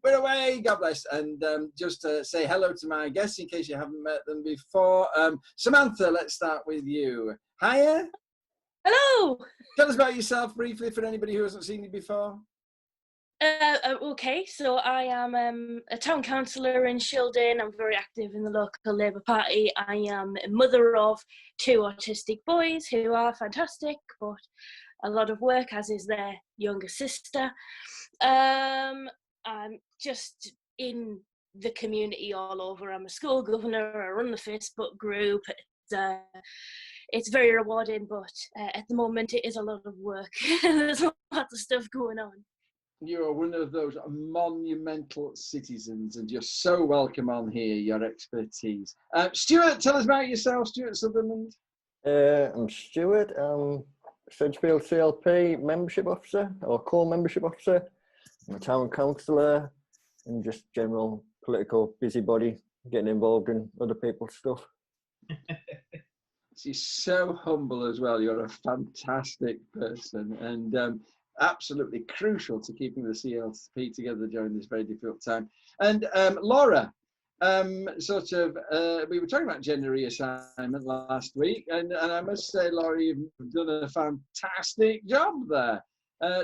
we're away. God bless. And just to say hello to my guests in case you haven't met them before. Samantha, let's start with you. Hiya. Hello. Tell us about yourself briefly for anybody who hasn't seen you before. Okay, so I am a town councillor in Shildon. I'm very active in the local Labour Party. I am a mother of 2 autistic boys who are fantastic, but a lot of work, as is their younger sister. I'm just in the community all over. I'm a school governor. I run the Facebook group. It's very rewarding, but at the moment it is a lot of work. There's lots of stuff going on. You are one of those monumental citizens and you're so welcome on here, your expertise. Stuart, tell us about yourself, Stuart Sutherland. I'm Stuart. I'm Sedgefield CLP membership officer or core membership officer. I'm a town councillor and just general political busybody, getting involved in other people's stuff. She's so humble as well. You're a fantastic person and absolutely crucial to keeping the CLP together during this very difficult time. And Laura, we were talking about gender reassignment last week, and I must say, Laura, you've done a fantastic job there. Or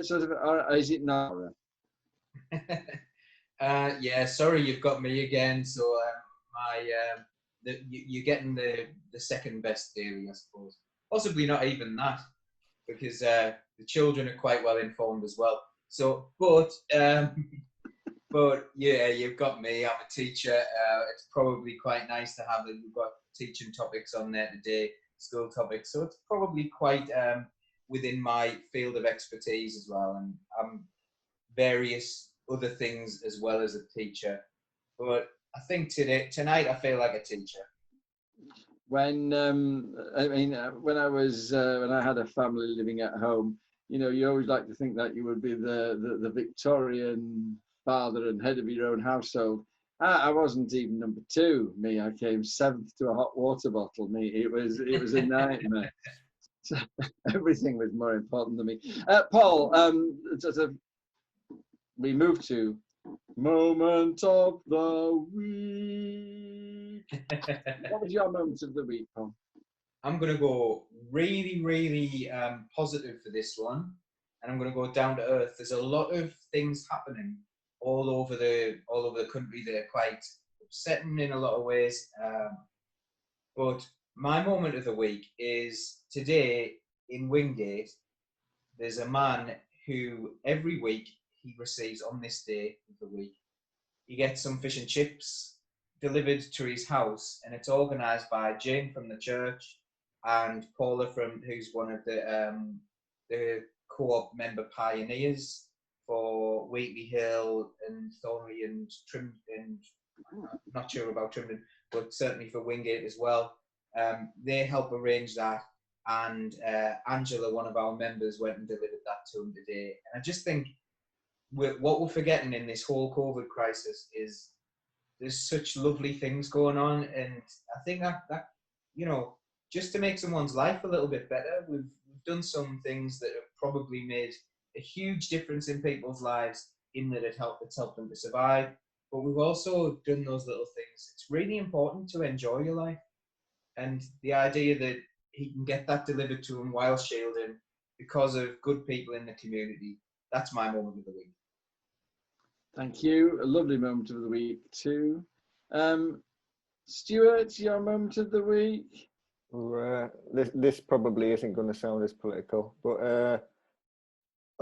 is it Laura? Yeah, sorry, you've got me again. So you're getting the second best theory, I suppose. Possibly not even that, because the children are quite well informed as well. So, but yeah, you've got me. I'm a teacher. It's probably quite nice to have that. We've got teaching topics on there today, school topics. So it's probably quite within my field of expertise as well. And I'm various other things as well as a teacher. But I think tonight I feel like a teacher. When when I had a family living at home, you know, you always like to think that you would be the Victorian father and head of your own household. I wasn't even number 2. Me, I came 7th to a hot water bottle. Me, it was a nightmare. So everything was more important than me. Paul, we moved to moment of the week. What was your moment of the week, Paul? I'm going to go really, really positive for this one, and I'm going to go down to earth. There's a lot of things happening all over the country that are quite upsetting in a lot of ways. But my moment of the week is today in Wingate. There's a man who every week he receives on this day of the week, he gets some fish and chips delivered to his house, and it's organised by Jane from the church and Paula who's one of the co-op member pioneers for Wheatley Hill and Thornley and Trim, and I'm not sure about Trimden, but certainly for Wingate as well. They help arrange that, and Angela, one of our members, went and delivered that to him today. And I just think what we're forgetting in this whole COVID crisis is there's such lovely things going on, and I think that you know, just to make someone's life a little bit better, we've done some things that have probably made a huge difference in people's lives, in that it's helped them to survive. But we've also done those little things. It's really important to enjoy your life, and the idea that he can get that delivered to him while shielding because of good people in the community. That's my moment of the week. Thank you. A lovely moment of the week too. Stuart, your moment of the week? This probably isn't going to sound as political, but a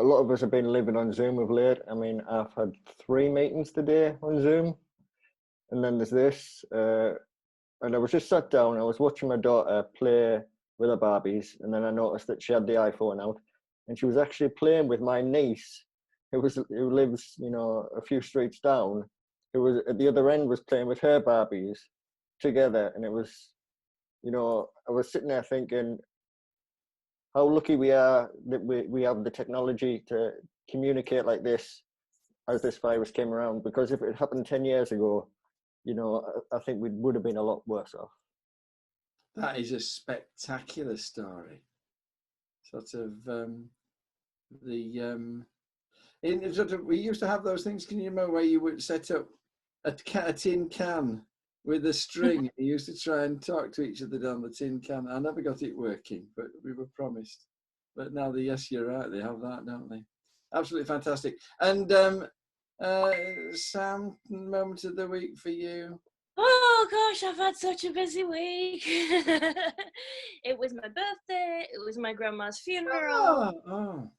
lot of us have been living on Zoom of late. I mean, I've had 3 meetings today on Zoom, and then there's this. And I was just sat down, I was watching my daughter play with her Barbies, and then I noticed that she had the iPhone out, and she was actually playing with my niece, who lives, you know, a few streets down, who was at the other end, was playing with her Barbies together. And it was, you know, I was sitting there thinking how lucky we are that we have the technology to communicate like this as this virus came around, because if it happened 10 years ago, you know, I think we would have been a lot worse off. That is a spectacular story. Sort of in sort of, we used to have those things. Can you remember where you would set up a tin can with a string? You used to try and talk to each other down the tin can. I never got it working, but we were promised. But now, yes, you're right. They have that, don't they? Absolutely fantastic. And Sam, moment of the week for you. Oh gosh, I've had such a busy week. It was my birthday. It was my grandma's funeral. Oh.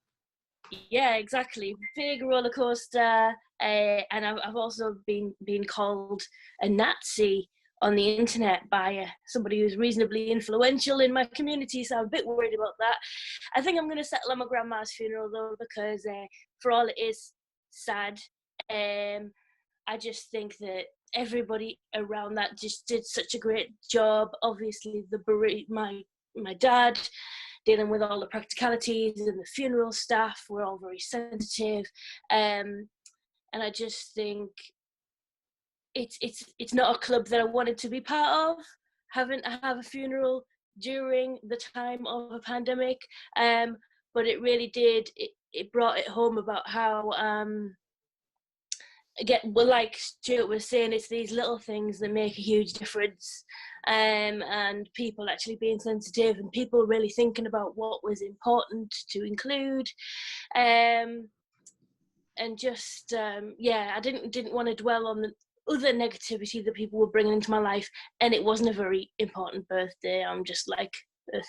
Yeah, exactly. Big roller coaster. And I've also been called a Nazi on the internet by somebody who's reasonably influential in my community, so I'm a bit worried about that. I think I'm going to settle on my grandma's funeral though, because for all it is sad, I just think that everybody around that just did such a great job. Obviously, my dad, dealing with all the practicalities, and the funeral staff were all very sensitive, and I just think it's not a club that I wanted to be part of. Having to have a funeral during the time of a pandemic, but it really did. It brought it home about how like Stuart was saying, it's these little things that make a huge difference, and people actually being sensitive, and people really thinking about what was important to include, and just I didn't want to dwell on the other negativity that people were bringing into my life, and it wasn't a very important birthday. I'm just like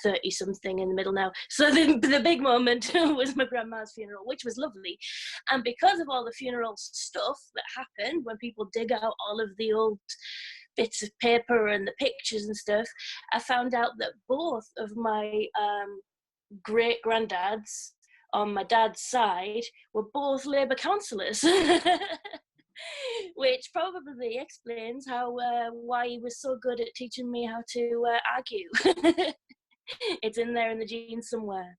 30 something in the middle now, so the big moment was my grandma's funeral, which was lovely. And because of all the funeral stuff that happened, when people dig out all of the old bits of paper and the pictures and stuff, I found out that both of my great granddads on my dad's side were both Labour councillors. Which probably explains how why he was so good at teaching me how to argue. It's in there in the genes somewhere.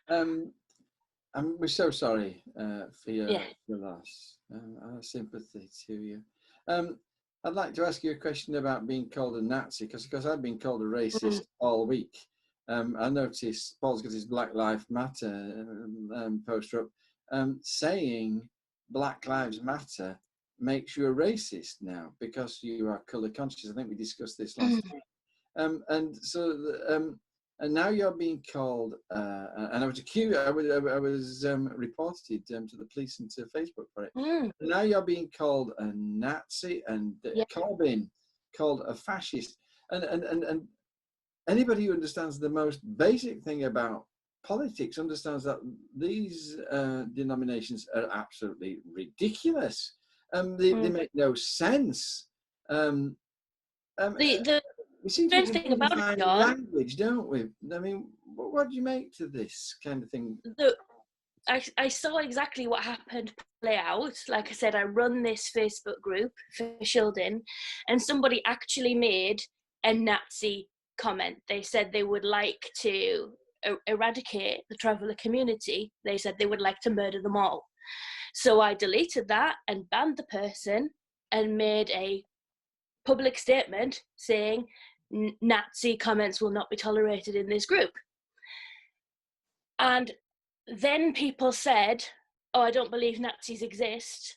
We're so sorry for your loss. Our sympathy to you. I'd like to ask you a question about being called a Nazi, because I've been called a racist all week. I noticed Paul's got his Black Lives Matter poster up, saying Black Lives Matter makes you a racist now because you are colour conscious. I think we discussed this last week. And so, and now you're being called, and I was accused. I was reported to the police and to Facebook for it. Now you're being called a Nazi, and Corbyn called a fascist, and anybody who understands the most basic thing about politics understands that these denominations are absolutely ridiculous. They make no sense. We seem to thing about it, John, language, don't we? I mean, what do you make to this kind of thing? I saw exactly what happened play out. Like I said, I run this Facebook group for Shildon, and somebody actually made a Nazi comment. They said they would like to eradicate the traveller community. They said they would like to murder them all. So I deleted that and banned the person and made a public statement saying Nazi comments will not be tolerated in this group. And then people said, oh, I don't believe Nazis exist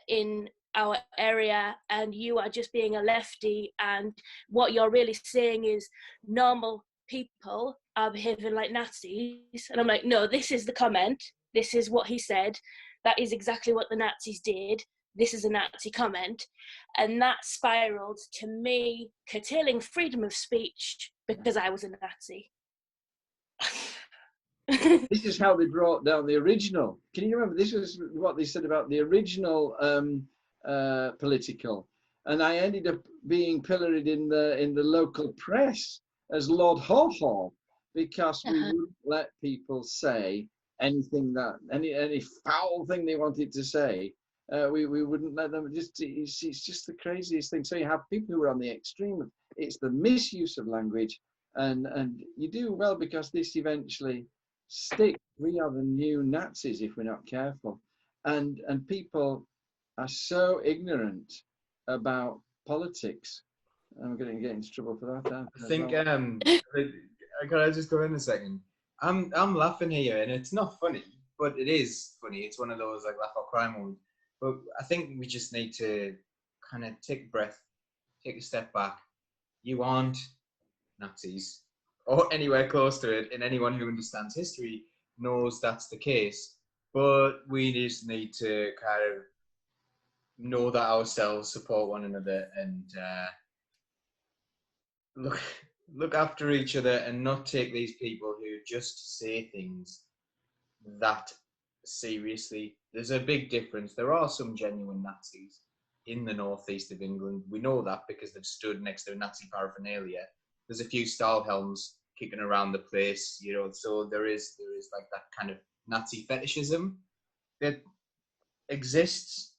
in our area, and you are just being a lefty, and what you're really saying is normal people are behaving like Nazis. And I'm like, no, this is the comment. This is what he said. That is exactly what the Nazis did. This is a Nazi comment. And that spiraled to me curtailing freedom of speech because I was a Nazi. This is how they brought down the original. Can you remember? This was what they said about the original political. And I ended up being pilloried in the local press as Lord Haw-Haw, because we wouldn't let people say anything that any foul thing they wanted to say. We wouldn't let them. It's just the craziest thing. So you have people who are on the extreme. It's the misuse of language, and you do well because this eventually sticks. We are the new Nazis if we're not careful, and people are so ignorant about politics. I'm going to get into trouble for that. I think can I just go in a second? I'm laughing here, and it's not funny, but it is funny. It's one of those like laugh or cry moments. But I think we just need to kind of take a breath, take a step back. You aren't Nazis or anywhere close to it, and anyone who understands history knows that's the case. But we just need to kind of know that ourselves, support one another, and look after each other, and not take these people who just say things that seriously. There's a big difference. There are some genuine Nazis in the northeast of England. We know that because they've stood next to Nazi paraphernalia. There's a few Stahlhelms kicking around the place, you know. So there is like that kind of Nazi fetishism that exists.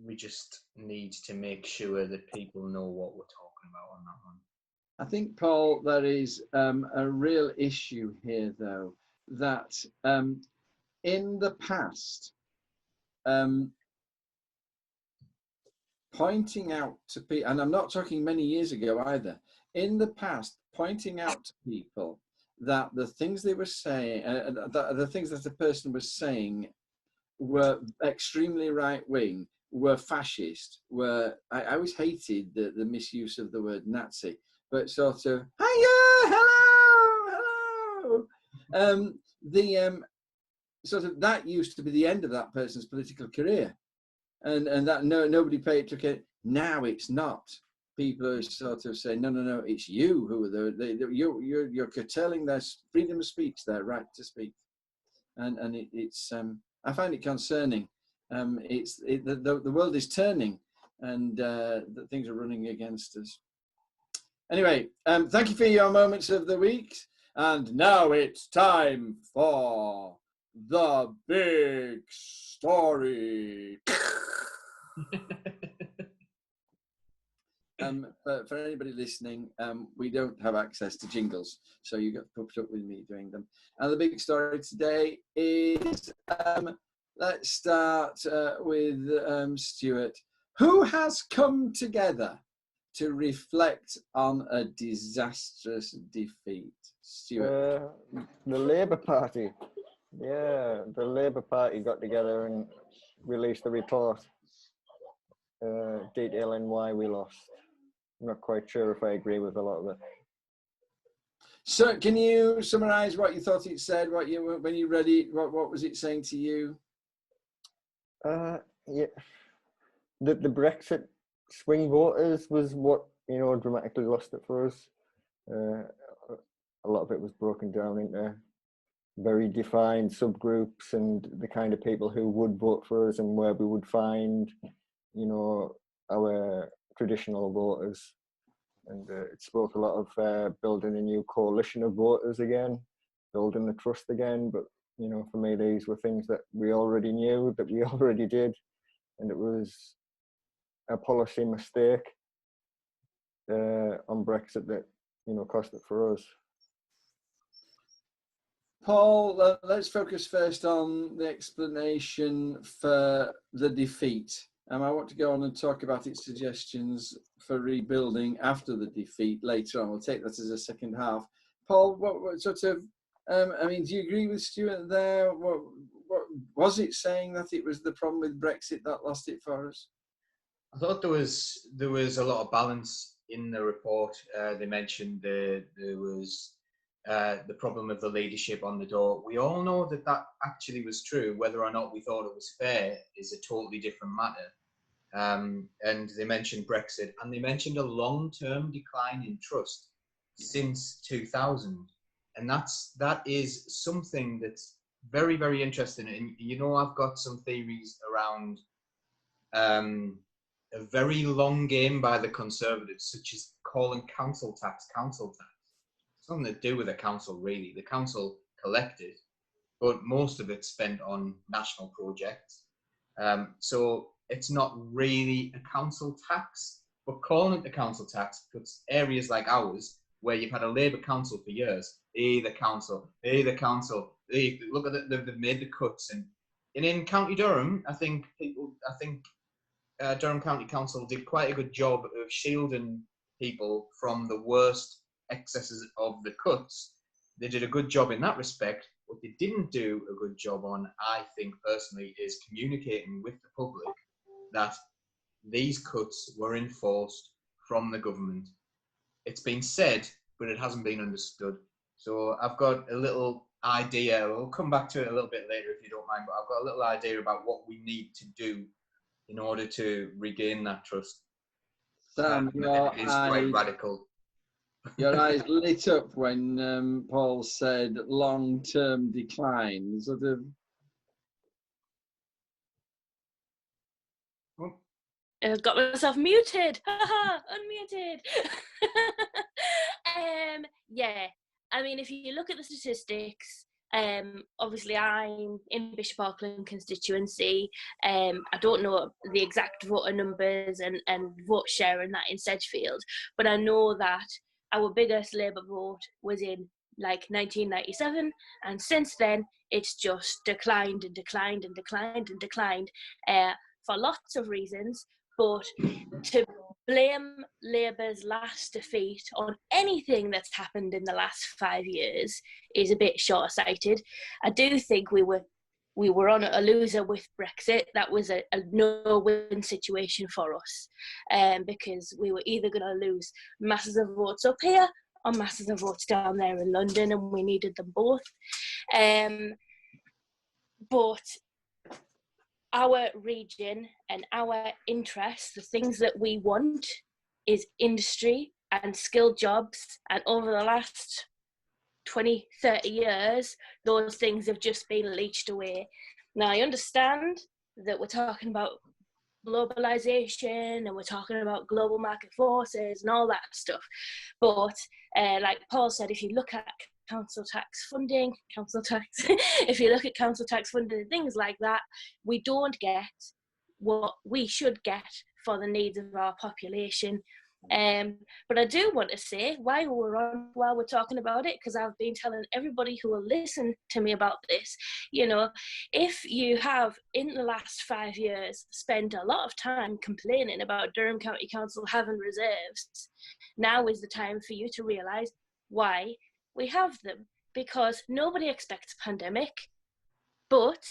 We just need to make sure that people know what we're talking about on that one. I think, Paul, there is a real issue here, though, that in the past, pointing out to people, and I'm not talking many years ago either, in the past, pointing out to people that the things they were saying, the things that the person was saying were extremely right-wing, were fascist, were, I always hated the misuse of the word Nazi, but sort of, hiya, hello, sort of, that used to be the end of that person's political career. And that nobody took it. Now it's not. People are sort of saying, no, it's you who are you're curtailing their freedom of speech, their right to speak. And it's I find it concerning. The world is turning, and that things are running against us. Anyway, thank you for your moments of the week. And now it's time for the big story. For anybody listening, we don't have access to jingles, so you got to put up with me doing them. And the big story today is, let's start with Stuart. Who has come together to reflect on a disastrous defeat? Stuart. The Labour Party. Yeah, the Labour Party got together and released a report detailing why we lost. I'm not quite sure if I agree with a lot of it. So, can you summarise what you thought it said? When you read it, what was it saying to you? Yeah, the Brexit swing voters was what dramatically lost it for us. A lot of it was broken down into very defined subgroups and the kind of people who would vote for us and where we would find, our traditional voters. And it spoke a lot of building a new coalition of voters again, building the trust again. But, for me, these were things that we already knew, that we already did. And it was a policy mistake on Brexit that, cost it for us. Paul, let's focus first on the explanation for the defeat. I want to go on and talk about its suggestions for rebuilding after the defeat later on. We'll take that as a second half. Paul, what sort of, do you agree with Stuart there? What was it saying that it was the problem with Brexit that lost it for us? I thought there was a lot of balance in the report. They mentioned there was the problem of the leadership on the door. We all know that actually was true. Whether or not we thought it was fair is a totally different matter. And they mentioned Brexit, and they mentioned a long-term decline in trust since 2000. And that is something that's very, very interesting. And, I've got some theories around a very long game by the Conservatives, such as calling council tax. Something to do with the council, really. The council collected, but most of it's spent on national projects. So it's not really a council tax, but calling it the council tax puts areas like ours, where you've had a Labour council for years, the council, look at they've made the cuts. And in County Durham, I think Durham County Council did quite a good job of shielding people from the worst excesses of the cuts. They did a good job in that respect. What they didn't do a good job on, I think personally, is communicating with the public that these cuts were enforced from the government. It's been said, but it hasn't been understood. So I've got a little idea. We'll come back to it a little bit later if you don't mind, but I've got a little idea about what we need to do in order to regain that trust. Sam, It is quite radical. Your eyes lit up when Paul said long-term decline. Sort of. I've got myself muted. Unmuted. Yeah, I mean, if you look at the statistics, obviously I'm in Bishop Auckland constituency. I don't know the exact voter numbers and vote share in that in Sedgefield, but I know that our biggest Labour vote was in like 1997, and since then it's just declined and declined and declined and declined for lots of reasons. But to blame Labour's last defeat on anything that's happened in the last 5 years is a bit short-sighted. I do think we were on a loser with Brexit. That was a no-win situation for us, because we were either going to lose masses of votes up here or masses of votes down there in London, and we needed them both. But our region and our interests, the things that we want, is industry and skilled jobs. And over the last 20, 30 years, those things have just been leached away. Now, I understand that we're talking about globalization and we're talking about global market forces and all that stuff. But like Paul said, if you look at council tax funding, if you look at council tax funding and things like that, we don't get what we should get for the needs of our population. But I do want to say, while we're talking about it, because I've been telling everybody who will listen to me about this, you know, if you have in the last 5 years spent a lot of time complaining about Durham County Council having reserves, now is the time for you to realise why we have them. Because nobody expects a pandemic, but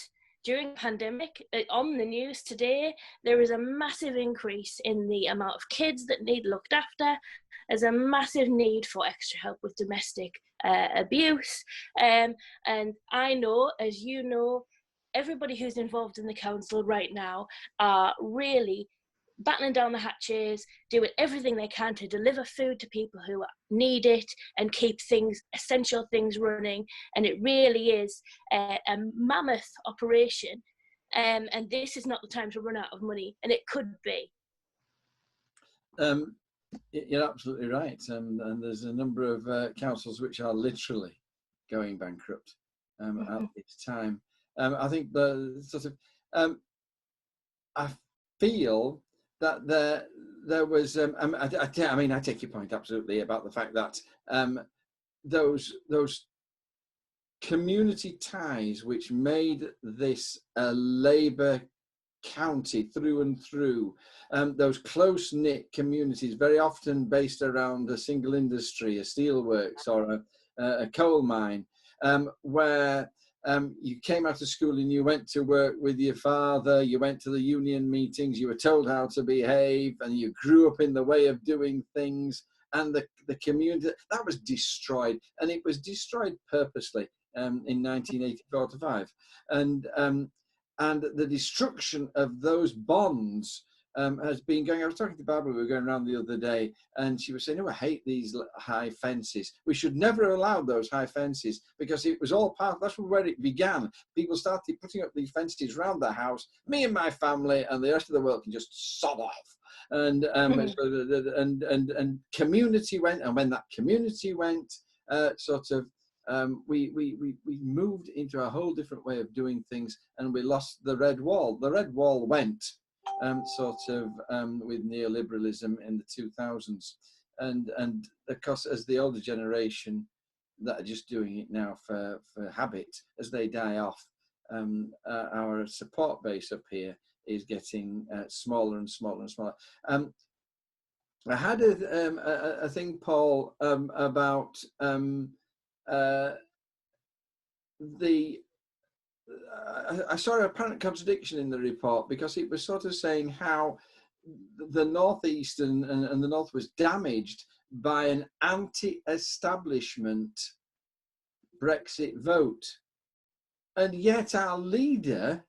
during pandemic, on the news today, there is a massive increase in the amount of kids that need looked after. There's a massive need for extra help with domestic abuse. And I know, as you know, everybody who's involved in the council right now are really battling down the hatches, doing everything they can to deliver food to people who need it and keep essential things running. And it really is a mammoth operation. And this is not the time to run out of money, and it could be. You're absolutely right. And there's a number of councils which are literally going bankrupt at this time. I think the sort of, I feel that there was, I mean, I take your point absolutely about the fact that those community ties which made this a Labour county through and through, those close-knit communities, very often based around a single industry, a steelworks or a coal mine, where you came out of school and you went to work with your father, you went to the union meetings, you were told how to behave, and you grew up in the way of doing things, and the community, that was destroyed, and it was destroyed purposely in 1984-5. And the destruction of those bonds has been going. I was talking to Barbara, we were going around the other day, and she was saying, oh, I hate these high fences. We should never allow those high fences, because it was all part, that's where it began. People started putting up these fences around their house. Me and my family and the rest of the world can just sod off. And and community went, and when that community went, we moved into a whole different way of doing things, and we lost the red wall. The red wall went with neoliberalism in the 2000s, and of course, as the older generation that are just doing it now for habit, as they die off, our support base up here is getting smaller and smaller and smaller. I had a thing, Paul, about I saw an apparent contradiction in the report, because it was sort of saying how the Northeast and the North was damaged by an anti-establishment Brexit vote. And yet our leader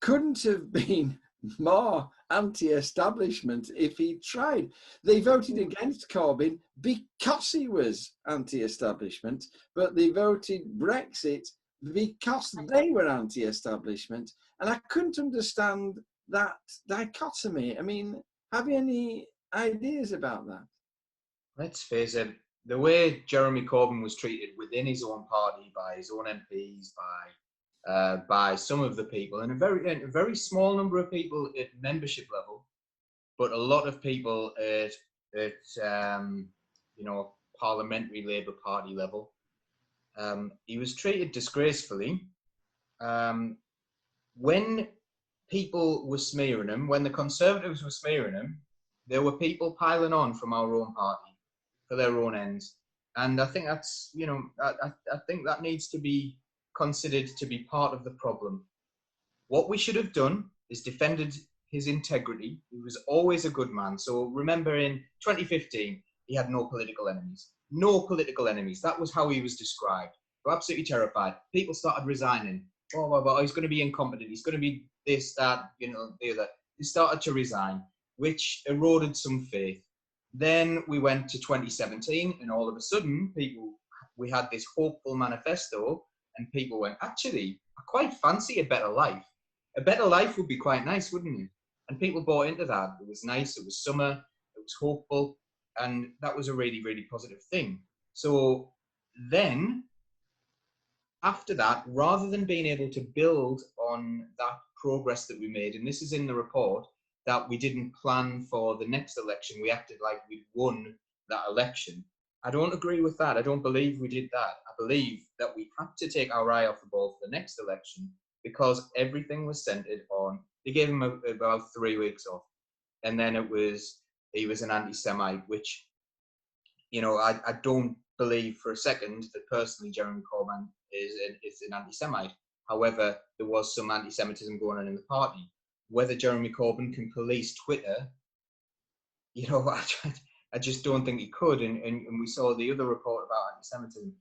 couldn't have been more anti-establishment if he tried. They voted against Corbyn because he was anti-establishment, but they voted Brexit because they were anti-establishment. And I couldn't understand that dichotomy. I mean, have you any ideas about that? Let's face it, the way Jeremy Corbyn was treated within his own party, by his own MPs, by some of the people, and a very small number of people at membership level, but a lot of people at parliamentary Labour Party level. He was treated disgracefully. When people were smearing him, when the Conservatives were smearing him, there were people piling on from our own party for their own ends. And I think that's, I think that needs to be considered to be part of the problem. What we should have done is defended his integrity. He was always a good man. So remember, in 2015, he had no political enemies. No political enemies. That was how he was described. They were absolutely terrified. People started resigning. Oh, he's going to be incompetent. He's going to be this, that, the other. They started to resign, which eroded some faith. Then we went to 2017, and all of a sudden, we had this hopeful manifesto, and people went, actually, I quite fancy a better life. A better life would be quite nice, wouldn't it? And people bought into that. It was nice, it was summer, it was hopeful, and that was a really, really positive thing. So then, after that, rather than being able to build on that progress that we made, and this is in the report, that we didn't plan for the next election, we acted like we'd won that election. I don't agree with that. I don't believe we did that. I believe that we had to take our eye off the ball for the next election, because everything was centered on, they gave him about 3 weeks off. And then he was an anti-Semite, which, I don't believe for a second that personally Jeremy Corbyn is an anti-Semite. However, there was some anti-Semitism going on in the party. Whether Jeremy Corbyn can police Twitter, I just don't think he could. And we saw the other report about anti-Semitism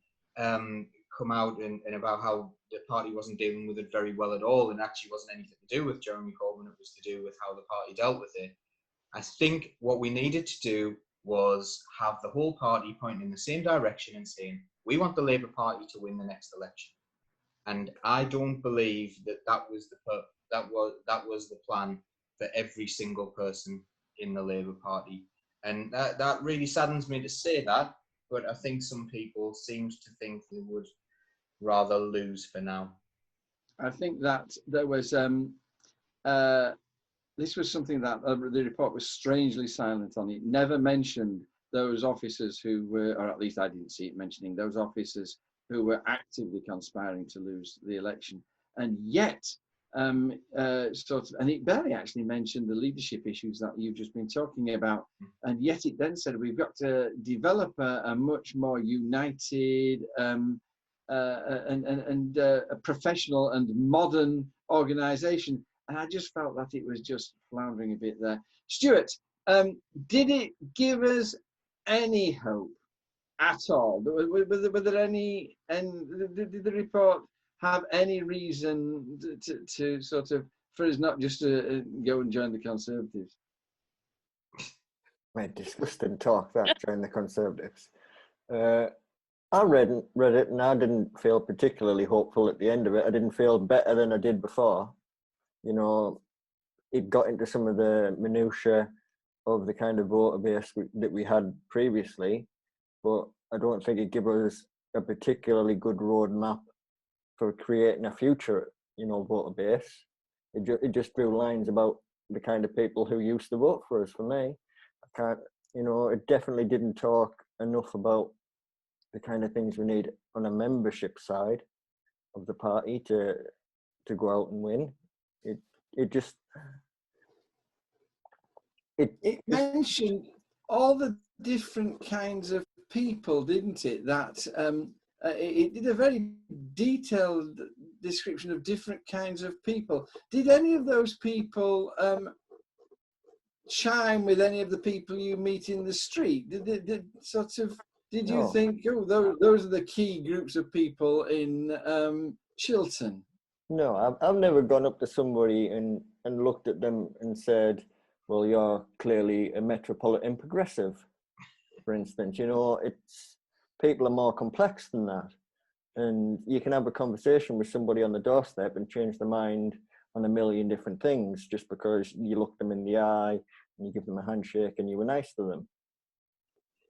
come out and about how the party wasn't dealing with it very well at all, and actually wasn't anything to do with Jeremy Corbyn. It was to do with how the party dealt with it. I think what we needed to do was have the whole party pointing in the same direction and saying, we want the Labour Party to win the next election. And I don't believe that was the plan for every single person in the Labour Party. And that really saddens me to say that, but I think some people seem to think they would rather lose for now. I think that there was this was something that the report was strangely silent on. It never mentioned those officers who were, or at least I didn't see it mentioning those officers who were actively conspiring to lose the election. And yet, and it barely actually mentioned the leadership issues that you've just been talking about. And yet it then said, we've got to develop a much more united and a professional and modern organisation. And I just felt that it was just floundering a bit there. Stuart, did it give us any hope at all? Were there any, and did the report have any reason to sort of, for us not just to go and join the Conservatives? Mate, disgusting talk that, join the Conservatives. I read it and I didn't feel particularly hopeful at the end of it. I didn't feel better than I did before. It got into some of the minutiae of the kind of voter base that we had previously, but I don't think it gave us a particularly good roadmap for creating a future, voter base. It just drew lines about the kind of people who used to vote for us. For me, I can't, it definitely didn't talk enough about the kind of things we need on a membership side of the party to go out and win. It mentioned all the different kinds of people, didn't it? That it did a very detailed description of different kinds of people. Did any of those people chime with any of the people you meet in the street? Did you No. think, oh, those are the key groups of people in Chiltern? No, I've never gone up to somebody and looked at them and said, well, you're clearly a metropolitan progressive, for instance. You know, it's people are more complex than that. And you can have a conversation with somebody on the doorstep and change their mind on a million different things just because you look them in the eye and you give them a handshake and you were nice to them.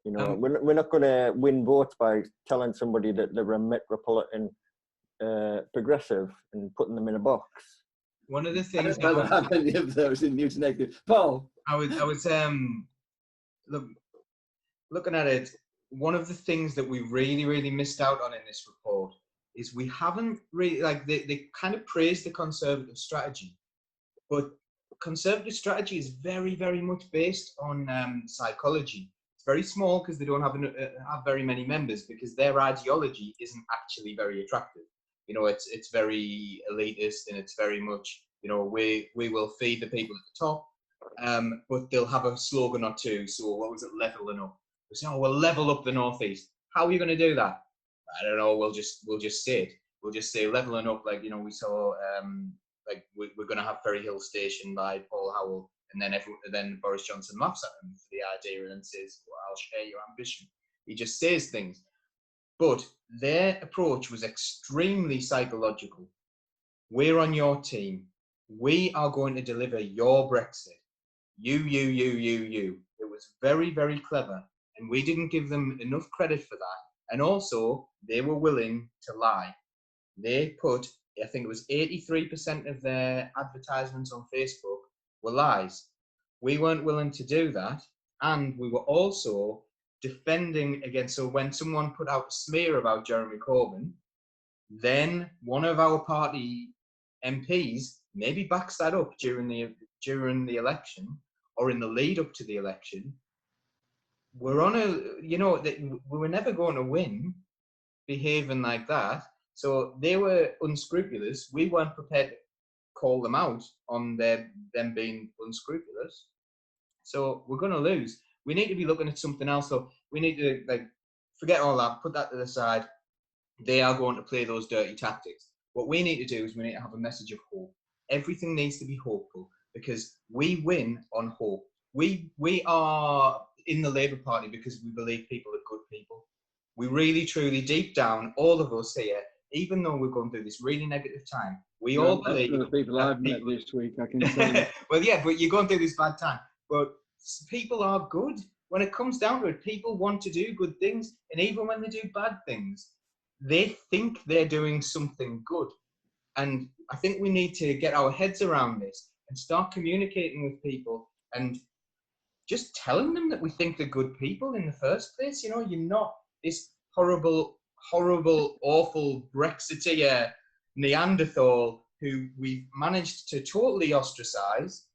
You know, we're not going to win votes by telling somebody that they're a metropolitan progressive and putting them in a box. One of the things I don't have any of those in Newton Active. Paul? I was looking at it, one of the things that we really missed out on in this report is we haven't really, like, they kind of praised the Conservative strategy, but Conservative strategy is very much based on psychology. It's very small because they don't have very many members, because their ideology isn't actually very attractive. You know, it's very elitist, and it's very much, you know, we will feed the people at the top, but they'll have a slogan or two. So what was it, leveling up? They say, oh, we'll level up the Northeast. How are you going to do that? I don't know. We'll just say it. We'll just say leveling up. Like, you know, we saw like we're going to have Ferry Hill Station by Paul Howell, and then Boris Johnson laughs at him for the idea and says, well, I'll share your ambition. He just says things. But their approach was extremely psychological. We're on your team. We are going to deliver your Brexit. You. It was very clever. And we didn't give them enough credit for that. And also, they were willing to lie. They put, I think it was 83% of their advertisements on Facebook were lies. We weren't willing to do that. And we were also defending against, so when someone put out a smear about Jeremy Corbyn, then one of our party MPs maybe backs that up during the election or in the lead up to the election. We're on we were never going to win behaving like that. So they were unscrupulous. We weren't prepared to call them out on them being unscrupulous. So we're going to lose. We need to be looking at something else. So we need to, like, forget all that, put that to the side. They are going to play those dirty tactics. What we need to do is we need to have a message of hope. Everything needs to be hopeful, because we win on hope. We are in the Labour Party because we believe people are good people. We really, truly, deep down, all of us here, even though we're going through this really negative time, we all believe. The people I've met this week, I can tell you. Well, yeah, but you're going through this bad time. But people are good. When it comes down to it, people want to do good things. And even when they do bad things, they think they're doing something good. And I think we need to get our heads around this and start communicating with people and just telling them that we think they're good people in the first place. You know, you're not this horrible, awful Brexiteer Neanderthal who we've managed to totally ostracize.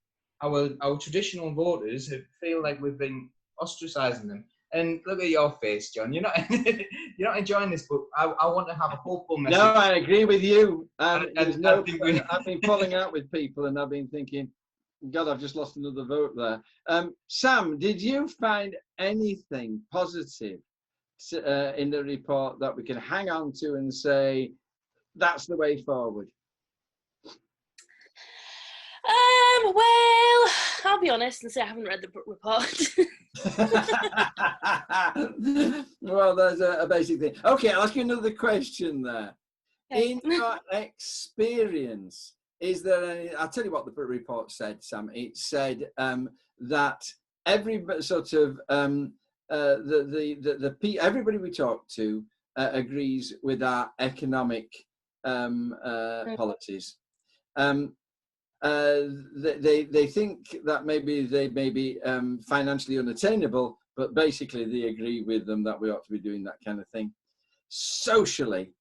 Our traditional voters feel like we've been ostracizing them. And look at your face, John. You're not enjoying this, but I want to have a hopeful message. No, I agree with you. I've been falling out with people, and I've been thinking, God, I've just lost another vote there. Sam, did you find anything positive in the report that we can hang on to and say, that's the way forward? Well, I'll be honest and say I haven't read the report. Well, there's a basic thing. Okay, I'll ask you another question there. Okay. In your experience, is there any, I'll tell you what the report said, Sam. It said that every sort of everybody we talk to agrees with our economic policies. They think that maybe they may be financially unattainable, but basically they agree with them that we ought to be doing that kind of thing. Socially,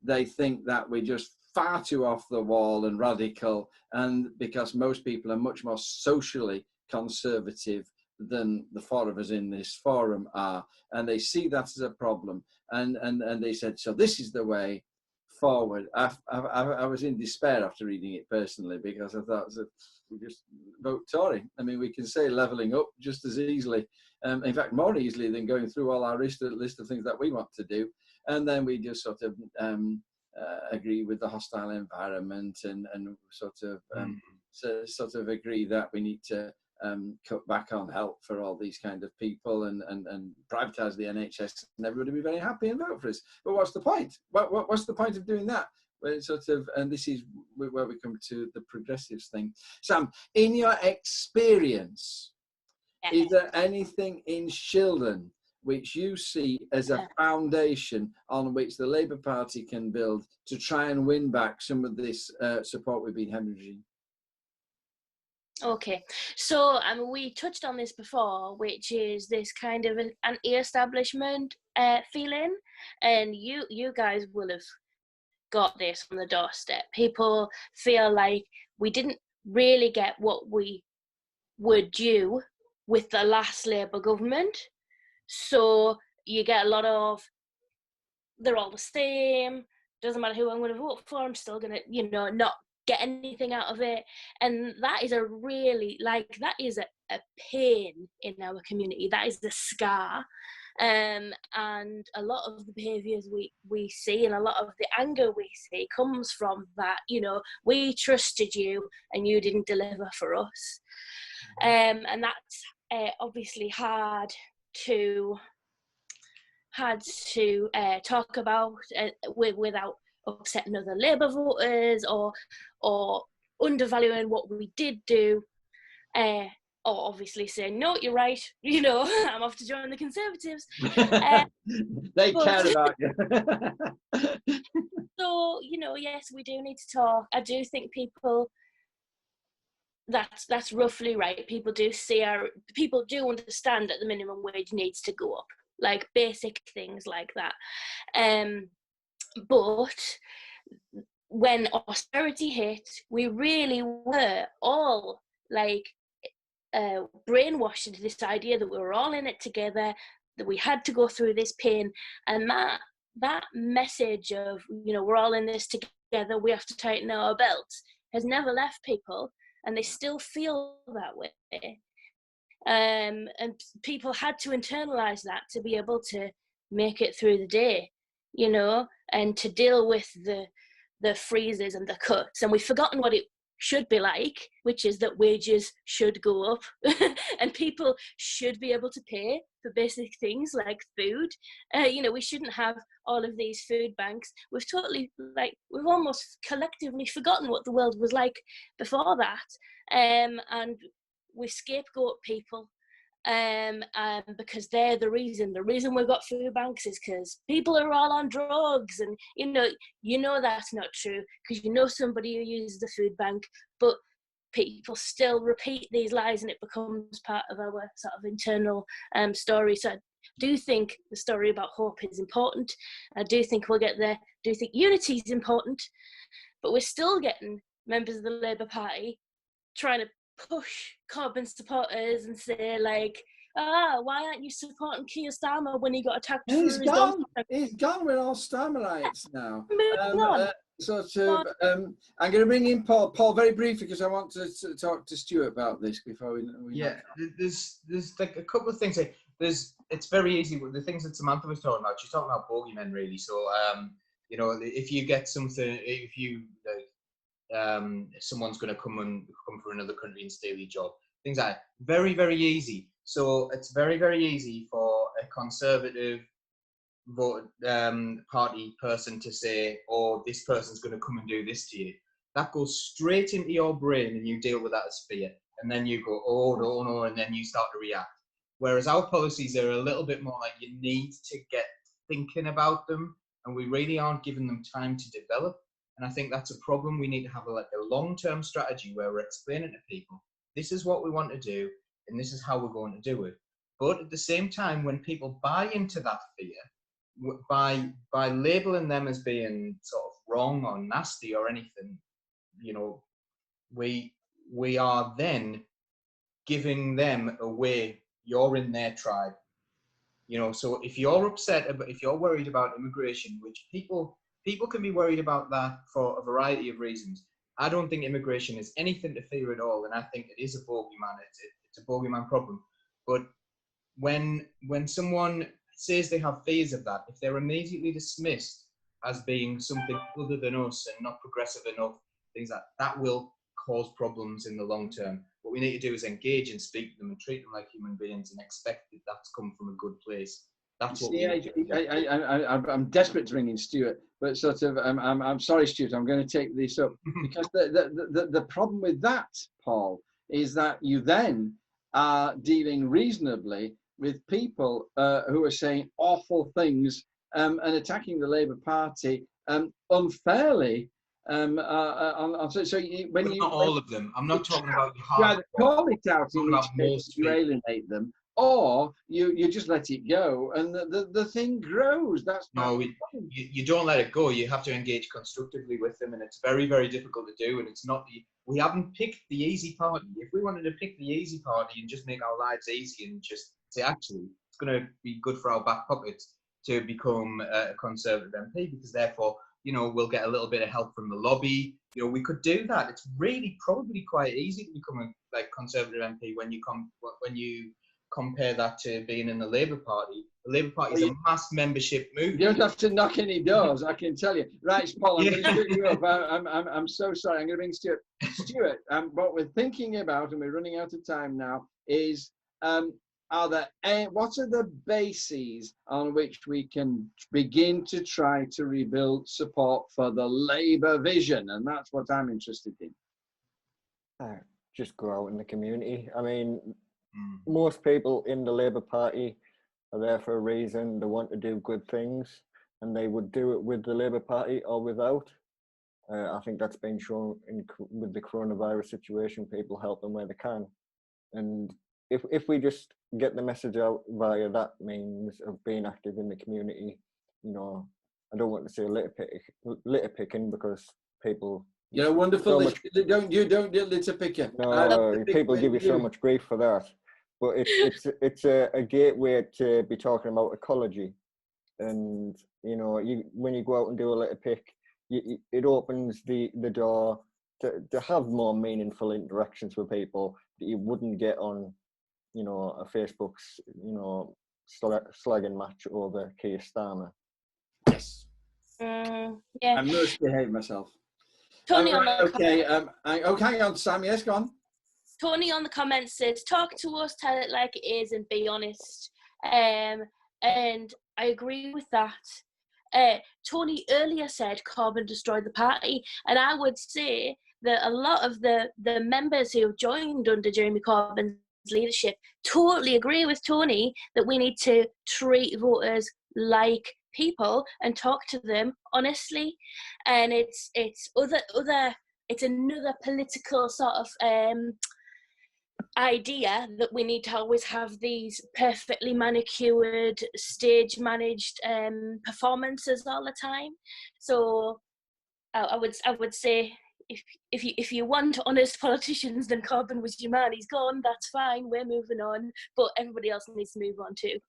they think that we're just far too off the wall and radical, and because most people are much more socially conservative than the four of us in this forum are, and they see that as a problem, and they said, so this is the way forward. I was in despair after reading it personally, because I thought, we just vote Tory. I mean, we can say levelling up just as easily, in fact more easily than going through all our list of things that we want to do, and then we just sort of agree with the hostile environment, and sort of agree that we need to cut back on help for all these kind of people, and privatise the NHS, and everybody be very happy and vote for us. But what's the point? What's the point of doing that? Where it's sort of, and this is where we come to the progressives thing. Sam, in your experience, is there anything in Shildon which you see as a foundation on which the Labour Party can build to try and win back some of this support we've been hemorrhaging? Okay, so we touched on this before, which is this kind of an anti-establishment feeling, and you guys will have got this on the doorstep. People feel like we didn't really get what we were due with the last Labour government, so you get a lot of, they're all the same, doesn't matter who I'm going to vote for, I'm still going to, not get anything out of it. And that is a really, that is a pain in our community. That is the scar. And a lot of the behaviours we see, and a lot of the anger we see, comes from that, we trusted you and you didn't deliver for us. And that's obviously hard to talk about without upsetting other Labour voters or undervaluing what we did do, or obviously saying, no, you're right, I'm off to join the Conservatives. They care about you. So, yes, we do need to talk. I do think people, that's roughly right. People do understand that the minimum wage needs to go up, like basic things like that. But when austerity hit, we really were all brainwashed into this idea that we were all in it together, that we had to go through this pain, and that message of, we're all in this together, we have to tighten our belts, has never left people, and they still feel that way. And people had to internalize that to be able to make it through the day, and to deal with the freezes and the cuts. And we've forgotten what it should be like, which is that wages should go up and people should be able to pay for basic things like food. We shouldn't have all of these food banks. We've almost collectively forgotten what the world was like before that. And we scapegoat people because they're the reason. The reason we've got food banks is because people are all on drugs, and that's not true, because somebody who uses the food bank, but people still repeat these lies, and it becomes part of our sort of internal story. So I do think the story about hope is important. I do think we'll get there. I do think unity is important, but we're still getting members of the Labour Party trying to push Corbyn supporters and say why aren't you supporting Keir Starmer when he got attacked? He's gone. He's gone with all Starmerites now. I'm going to bring in Paul. Paul, very briefly, because I want to talk to Stuart about this before we there's like a couple of things. It's very easy with the things that Samantha was talking about. She's talking about bogeymen, really. So if you get something, if you someone's going to come from another country and steal your job, things like that. Very, very easy. So it's very, very easy for a Conservative party person to say, oh, this person's going to come and do this to you. That goes straight into your brain, and you deal with that as fear. And then you go, oh, no, and then you start to react. Whereas our policies are a little bit more like you need to get thinking about them, and we really aren't giving them time to develop. And I think that's a problem. We need to have a long-term strategy where we're explaining to people, this is what we want to do, and this is how we're going to do it. But at the same time, when people buy into that fear, by labeling them as being sort of wrong or nasty or anything, we are then giving them a way you're in their tribe. So if you're upset about, if you're worried about immigration, which people can be worried about that for a variety of reasons. I don't think immigration is anything to fear at all, and I think it is a bogeyman. It's a bogeyman problem. But when someone says they have fears of that, if they're immediately dismissed as being something other than us and not progressive enough, things like that will cause problems in the long term. What we need to do is engage and speak to them and treat them like human beings and expect that that's come from a good place. That's what we need to do. I'm desperate to bring in Stuart, but sort of, I'm sorry, Stuart, I'm going to take this up because the problem with that, Paul, is that you then are dealing reasonably with people who are saying awful things and attacking the Labour Party unfairly. When not all of them. I'm not talking about the you hard. either call it out in which case most you alienate them, or you just let it go, and the thing grows. That's no, you don't let it go. You have to engage constructively with them, and it's very, very difficult to do. And it's not we haven't picked the easy party. If we wanted to pick the easy party and just make our lives easy and just say, actually, it's going to be good for our back pockets to become a Conservative MP, because therefore, we'll get a little bit of help from the lobby. We could do that. It's really probably quite easy to become a Conservative MP when you compare that to being in the Labour Party. The Labour Party is a mass membership movement. You don't have to knock any doors, I can tell you. Right, Paul, I'm going to pick you up. I'm so sorry. I'm going to bring Stuart. Stuart, what we're thinking about, and we're running out of time now, is what are the bases on which we can begin to try to rebuild support for the Labour vision? And that's what I'm interested in. Just go out in the community. I mean, most people in the Labour Party are there for a reason. They want to do good things, and they would do it with the Labour Party or without. I think that's been shown with the coronavirus situation. People help them where they can, and if we just get the message out via that means of being active in the community, I don't want to say litter picking because people. You're wonderful. So don't do litter picking. No, people give you so much grief for that. But it's a gateway to be talking about ecology, and when you go out and do a litter pick, it opens the door to have more meaningful interactions with people that you wouldn't get on a Facebook's slagging match over Keir Starmer. Yes. Yeah. I must behave myself. Tony hang on, Sam. Yes, go on. Tony on the comments says, talk to us, tell it like it is, and be honest. And I agree with that. Tony earlier said Corbyn destroyed the party, and I would say that a lot of the members who have joined under Jeremy Corbyn's leadership totally agree with Tony that we need to treat voters like people and talk to them honestly. And it's another political sort of idea that we need to always have these perfectly manicured, stage managed performances all the time. So I would say if you want honest politicians, then Corbyn was your man. He's gone. That's fine. We're moving on. But everybody else needs to move on too.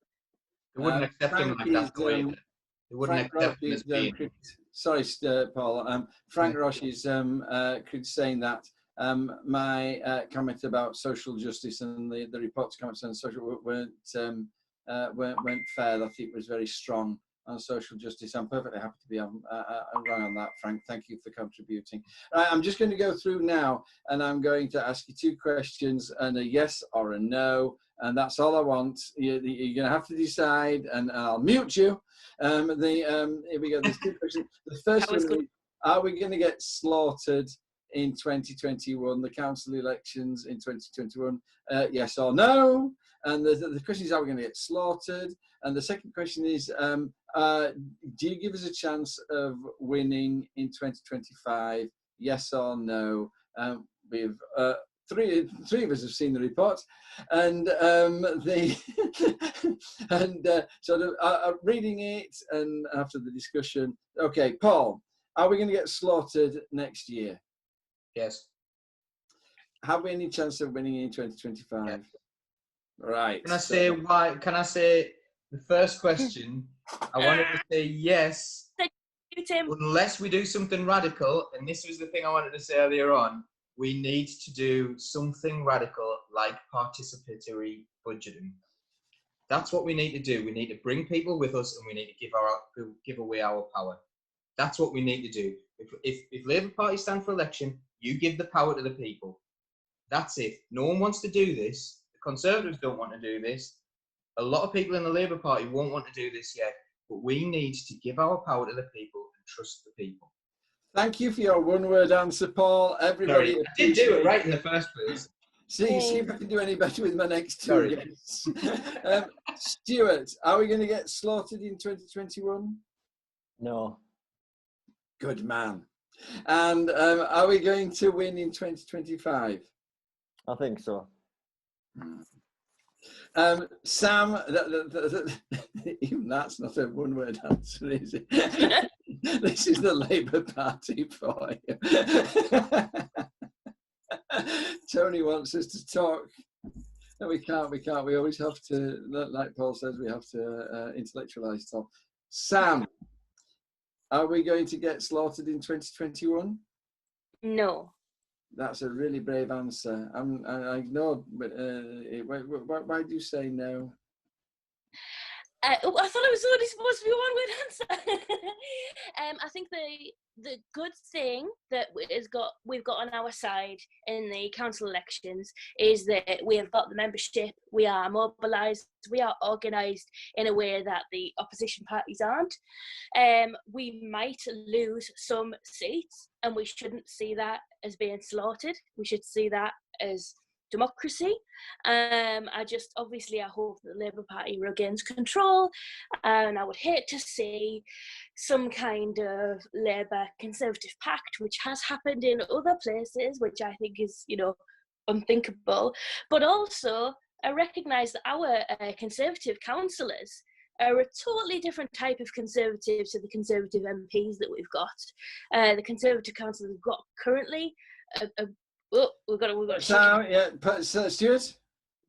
They wouldn't accept him like that. They wouldn't accept him as being. Sorry, Paul. Frank Roche is saying that my comment about social justice and the report's comments on social weren't fair. That it was very strong on social justice. I'm perfectly happy to be wrong on that, Frank. Thank you for contributing. Right, I'm just going to go through now, and I'm going to ask you 2 questions and a yes or a no, and that's all I want. You're going to have to decide, and I'll mute you. Here we go. There's 2 questions. The first one is, are we going to get slaughtered in 2021, the council elections in 2021, yes or no? And the question is, are we going to get slaughtered? And the second question is, do you give us a chance of winning in 2025, yes or no? We've three of us have seen the report, and sort of reading it, and after the discussion, okay, Paul, are we going to get slaughtered next year? Yes. Have we any chance of winning in 2025? Yes. Right. Can I say why? Can I say the first question? I wanted to say yes, You, Tim. unless we do something radical, and this was the thing I wanted to say earlier on. We need to do something radical like participatory budgeting. That's what we need to do. We need to bring people with us, and we need to give away our power. That's what we need to do. If Labour Party stand for election, you give the power to the people. That's it. No one wants to do this. The Conservatives don't want to do this. A lot of people in the Labour Party won't want to do this yet. But we need to give our power to the people and trust the people. Thank you for your one-word answer, Paul. Everybody, Sorry, I did do it right in the first place. See if I can do any better with my next two Sorry. guests. Stuart, are we going to get slaughtered in 2021? No. Good man. And are we going to win in 2025? I think so. Sam, even that's not a one-word answer, is it? This is the Labour Party for you. Tony wants us to talk. No, we can't. We always have to, like Paul says, we have to intellectualise Tom. Sam, are we going to get slaughtered in 2021? No. That's a really brave answer. I ignored, but why do you say no? I thought it was only supposed to be a one-word answer. I think the good thing that we've got on our side in the council elections is that we have got the membership, we are mobilised, we are organised in a way that the opposition parties aren't. We might lose some seats, and we shouldn't see that as being slaughtered. We should see that as democracy. I hope the Labour Party regains control, and I would hate to see some kind of Labour Conservative pact, which has happened in other places, which I think is, unthinkable. But also, I recognise that our Conservative councillors are a totally different type of Conservative to the Conservative MPs that we've got. The Conservative councillors we've got currently we've got So, Stuart?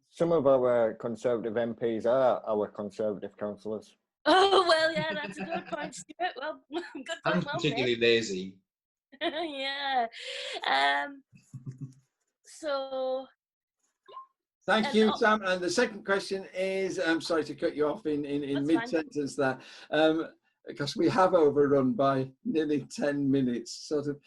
Some of our Conservative MPs are our Conservative councillors. Oh, well, yeah, that's a good point, Stuart. Well, good point. I'm particularly lazy. Yeah. So. Thank you, Sam. And the second question is, I'm sorry to cut you off in mid-sentence there, because we have overrun by nearly 10 minutes. Sort of.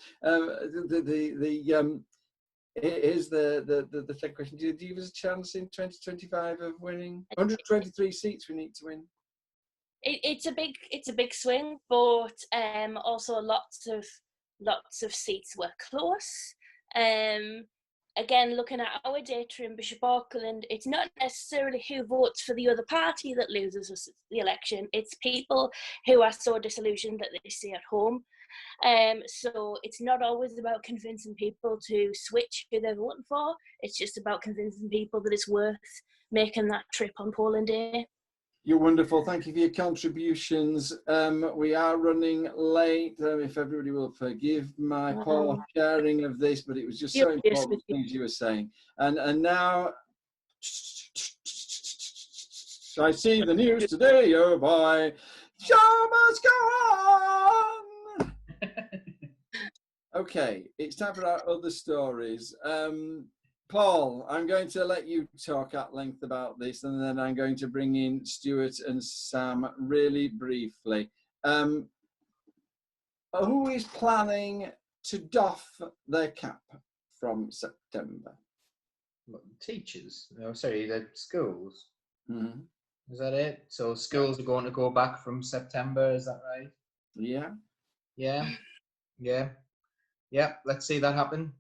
Here's the second question. Do you give us a chance in 2025 of winning 123 seats? We need to win. It's a big swing, but also lots of seats were close. Again, looking at our data in Bishop Auckland, it's not necessarily who votes for the other party that loses us the election. It's people who are so disillusioned that they stay at home. So it's not always about convincing people to switch who they're voting for. It's just about convincing people that it's worth making that trip on polling day. You're wonderful. Thank you for your contributions. We are running late. If everybody will forgive my poor sharing of this, but it was just so important things you were saying. And now, I see the news today. Oh boy, show must go on. Okay, it's time for our other stories. Paul, I'm going to let you talk at length about this, and then I'm going to bring in Stuart and Sam really briefly. Who is planning to doff their cap from September? What, teachers? No, sorry, the schools. Mm-hmm. Is that it? So schools are going to go back from September, is that right? Yeah. Yeah. Yeah. Yeah, let's see that happen.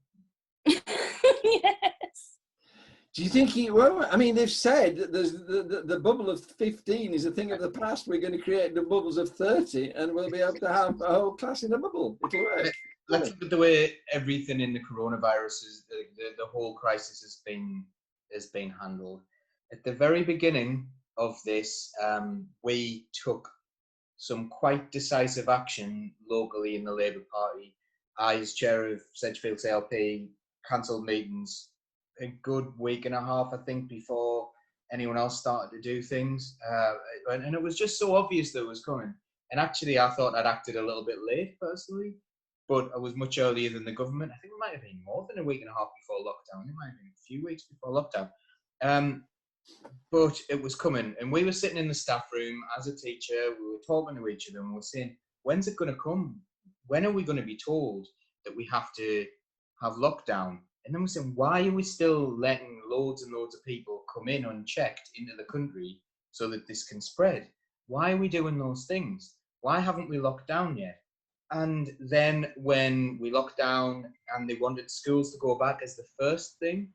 Yes. Do you think he will? I mean, they've said that there's the bubble of 15 is a thing of the past. We're going to create the bubbles of 30, and we'll be able to have a whole class in a bubble. It'll work. Let's look at the way everything in the coronavirus is, the whole crisis has been handled. At the very beginning of this, we took some quite decisive action locally in the Labour Party. I, as chair of Sedgefield LP, cancelled meetings a good week and a half, I think, before anyone else started to do things. And it was just so obvious that it was coming. And actually, I thought I'd acted a little bit late, personally, but I was much earlier than the government. I think it might have been more than a week and a half before lockdown. It might have been a few weeks before lockdown. But it was coming. And we were sitting in the staff room as a teacher. We were talking to each other and we were saying, when's it going to come? When are we going to be told that we have to have lockdown? And then we're saying, why are we still letting loads and loads of people come in unchecked into the country so that this can spread? Why are we doing those things? Why haven't we locked down yet? And then when we locked down and they wanted schools to go back as the first thing,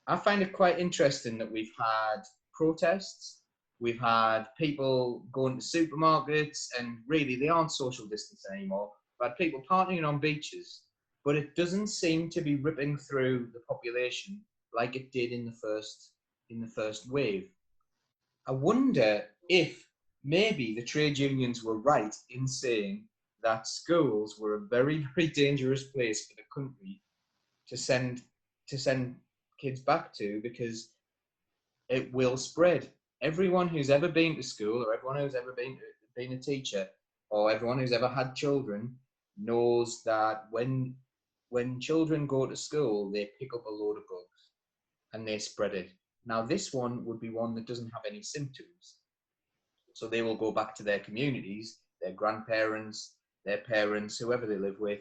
I find it quite interesting that we've had protests, we've had people going to supermarkets, and really they aren't social distancing anymore. We've had people partying on beaches, but it doesn't seem to be ripping through the population like it did in the first wave. I wonder if maybe the trade unions were right in saying that schools were a very, very dangerous place for the country to send kids back to, because it will spread. Everyone who's ever been to school, or everyone who's ever been a teacher, or everyone who's ever had children knows that when children go to school, they pick up a load of bugs and they spread it. Now, this one would be one that doesn't have any symptoms. So they will go back to their communities, their grandparents, their parents, whoever they live with,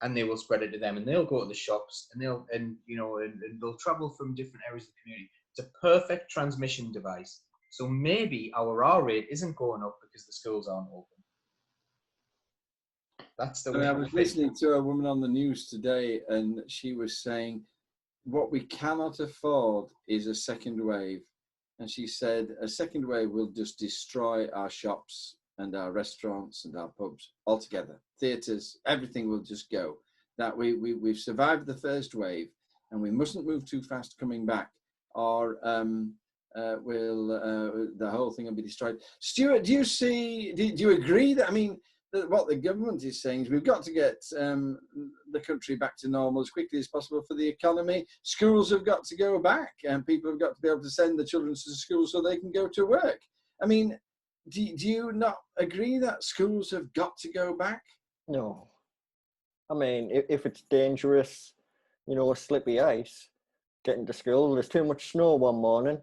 and they will spread it to them. And they'll go to the shops and they'll travel from different areas of the community. It's a perfect transmission device. So maybe our R rate isn't going up because the schools aren't open. That's the way. I was listening to a woman on the news today, and she was saying, what we cannot afford is a second wave. And she said, a second wave will just destroy our shops and our restaurants and our pubs altogether. Theatres, everything will just go. That we've survived the first wave, and we mustn't move too fast coming back, or the whole thing will be destroyed. Stuart, do you agree that, I mean, what the government is saying is we've got to get the country back to normal as quickly as possible for the economy. Schools have got to go back, and people have got to be able to send the children to school so they can go to work. I mean, do you not agree that schools have got to go back? No. I mean, if it's dangerous, slippy ice, getting to school, there's too much snow one morning,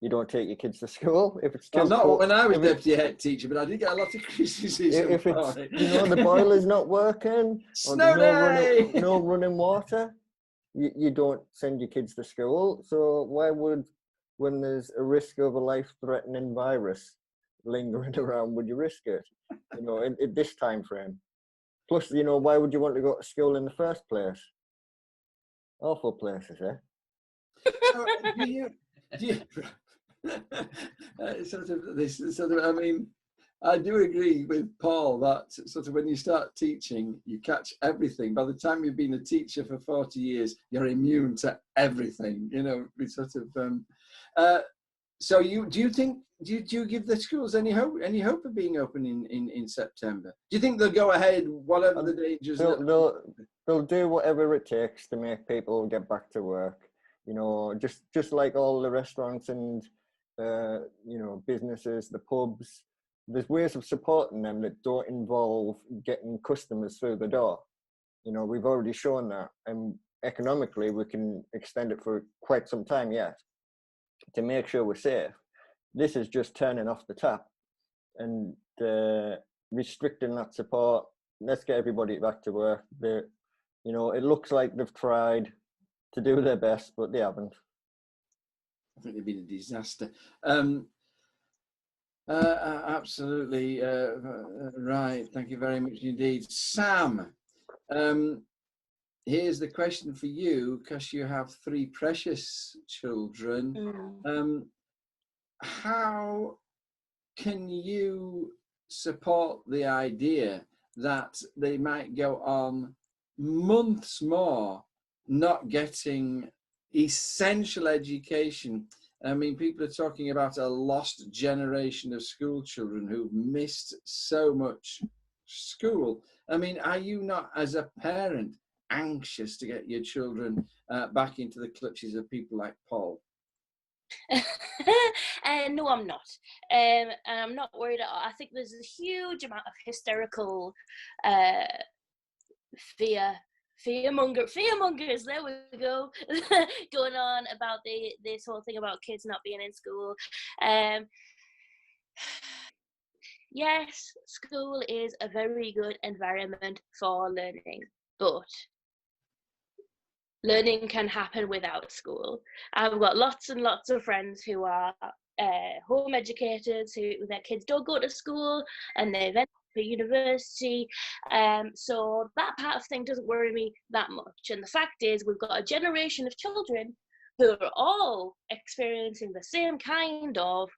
you don't take your kids to school. If it's too not when I was deputy head teacher, but I did get a lot of criticism. If it's, the boiler's not working, Snow day! No running water, you don't send your kids to school. So why would, when there's a risk of a life-threatening virus lingering around, would you risk it? In this time frame. Plus, why would you want to go to school in the first place? Awful places, eh? So, do you I mean, I do agree with Paul that sort of when you start teaching, you catch everything. By the time you've been a teacher for 40 years, you're immune to everything. It's sort of. So do you give the schools any hope of being open in September? Do you think they'll go ahead, whatever the dangers? They'll do whatever it takes to make people get back to work. Just like all the restaurants and businesses, the pubs. There's ways of supporting them that don't involve getting customers through the door. We've already shown that, and economically we can extend it for quite some time yet to make sure we're safe. This is just turning off the tap and restricting that support. Let's get everybody back to work. It looks like they've tried to do their best, but they haven't. I think they've been a disaster. Absolutely right. Thank you very much indeed. Sam, here's the question for you, because you have 3 precious children. How can you support the idea that they might go on months more not getting essential education? I mean, people are talking about a lost generation of school children who've missed so much school. I mean, are you not, as a parent, anxious to get your children back into the clutches of people like Paul? No, I'm not. And I'm not worried at all. I think there's a huge amount of hysterical fearmongers, there we go, going on about this whole thing about kids not being in school. Yes, school is a very good environment for learning, but learning can happen without school. I've got lots and lots of friends who are home educators who their kids don't go to school and they've ended up at university. So that part of thing doesn't worry me that much. And the fact is, we've got a generation of children who are all experiencing the same kind of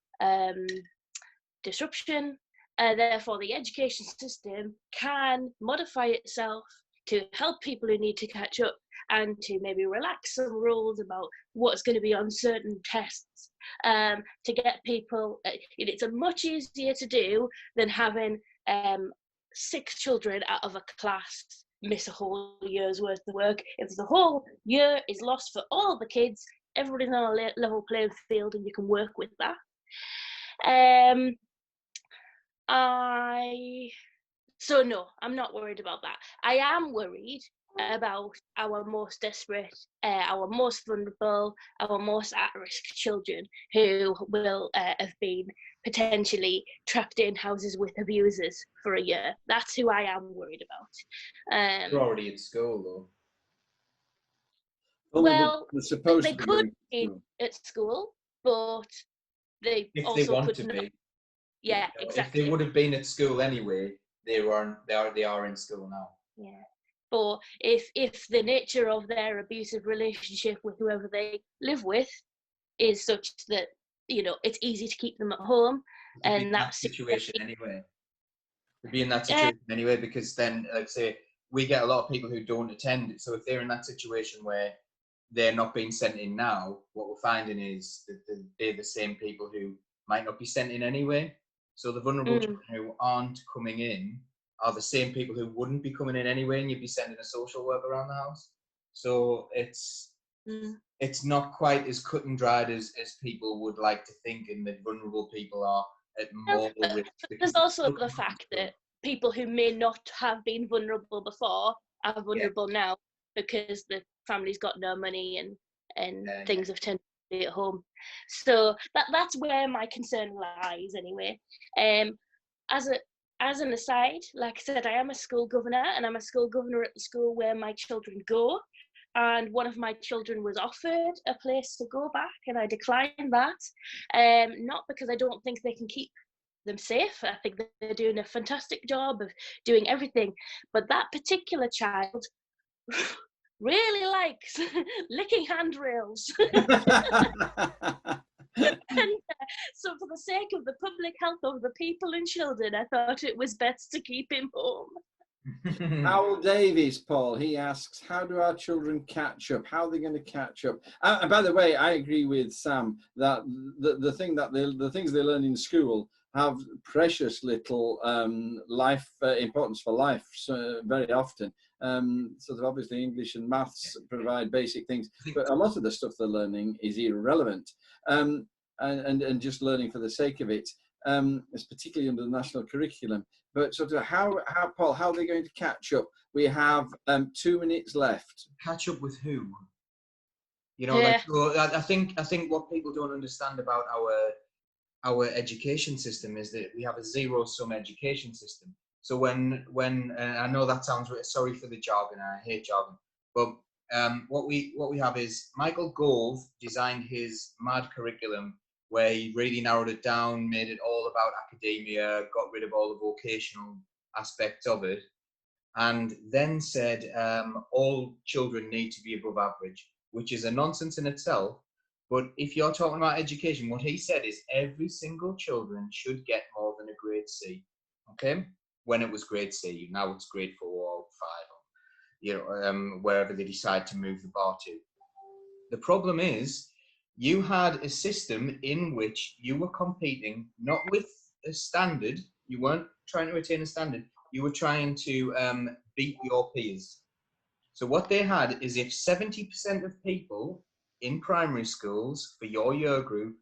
disruption. Therefore, the education system can modify itself to help people who need to catch up and to maybe relax some rules about what's going to be on certain tests to get people. It's a much easier to do than having 6 children out of a class miss a whole year's worth of work. If the whole year is lost for all the kids, everybody's on a level playing field and you can work with that. So no, I'm not worried about that. I am worried about our most desperate, our most vulnerable, our most at-risk children who will have been potentially trapped in houses with abusers for a year. That's who I am worried about. They're already in school, though. Well, they're supposed they to be could going be to school. at school, but they If also they want could to not. be. Yeah, You know, exactly. If they would have been at school anyway, they are in school now. Yeah. But if the nature of their abusive relationship with whoever they live with is such that, you know, it's easy to keep them at home, and that situation anyway. To be in that Yeah. situation anyway, because then, like say, we get a lot of people who don't attend. So if they're in that situation where they're not being sent in now, what we're finding is that they're the same people who might not be sent in anyway. So the vulnerable children who aren't coming in are the same people who wouldn't be coming in anyway, and you'd be sending a social worker around the house. So it's not quite as cut and dried as people would like to think, and that vulnerable people are at more risk. There's also the fact that people who may not have been vulnerable before are vulnerable now because the family's got no money and things have turned to be at home. So that's where my concern lies anyway. As an aside, like I said, I am a school governor, and I'm a school governor at the school where my children go. And one of my children was offered a place to go back, and I declined that. Not because I don't think they can keep them safe. I think they're doing a fantastic job of doing everything. But that particular child really likes licking handrails. And so for the sake of the public health of the people and children, I thought it was best to keep him home. Howell Davies, Paul, he asks, how do our children catch up? How are they going to catch up? And by the way, I agree with Sam that the things they learn in school have precious little life importance for life very often. Sort of obviously English and maths provide basic things, but a lot of the stuff they're learning is irrelevant, and just learning for the sake of it. It's particularly under the national curriculum. But sort of how Paul, how are they going to catch up? We have 2 minutes left. Catch up with who? You know, like, so I think what people don't understand about our education system is that we have a zero-sum education system. So when I know that sounds sorry for the jargon, I hate jargon, but what we have is Michael Gove designed his MAD curriculum, where he really narrowed it down, made it all about academia, got rid of all the vocational aspects of it, and then said all children need to be above average, which is a nonsense in itself. But if you're talking about education, what he said is every single children should get more than a grade C. Okay? When it was grade C, now it's grade 4 or 5, wherever they decide to move the bar to. The problem is, you had a system in which you were competing not with a standard, you weren't trying to attain a standard, you were trying to beat your peers. So what they had is if 70% of people in primary schools for your year group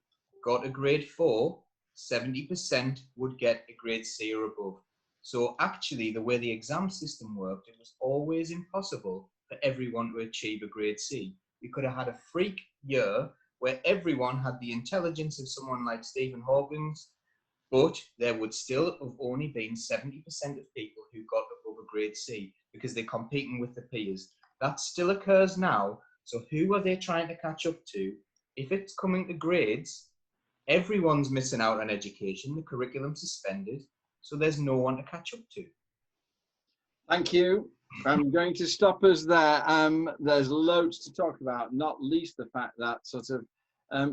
got a grade 4, 70% would get a grade C or above. So actually, the way the exam system worked, it was always impossible for everyone to achieve a grade C. We could have had a freak year where everyone had the intelligence of someone like Stephen Hawkins, but there would still have only been 70% of people who got above a grade C because they're competing with the peers. That still occurs now. So who are they trying to catch up to? If it's coming to grades, everyone's missing out on education, the curriculum's suspended, so there's no one to catch up to. Thank you. I'm going to stop us there. There's loads to talk about, not least the fact that sort of, are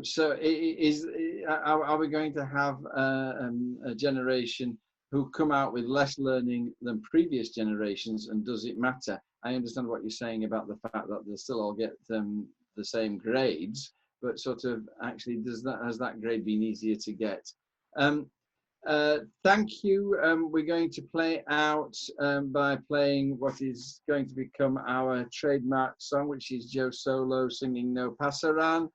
we going to have a generation who come out with less learning than previous generations, and does it matter? I understand what you're saying about the fact that they'll still all get the same grades, but sort of actually has that grade been easier to get? Thank you. We're going to play out by playing what is going to become our trademark song, which is Joe Solo singing No Pasaran.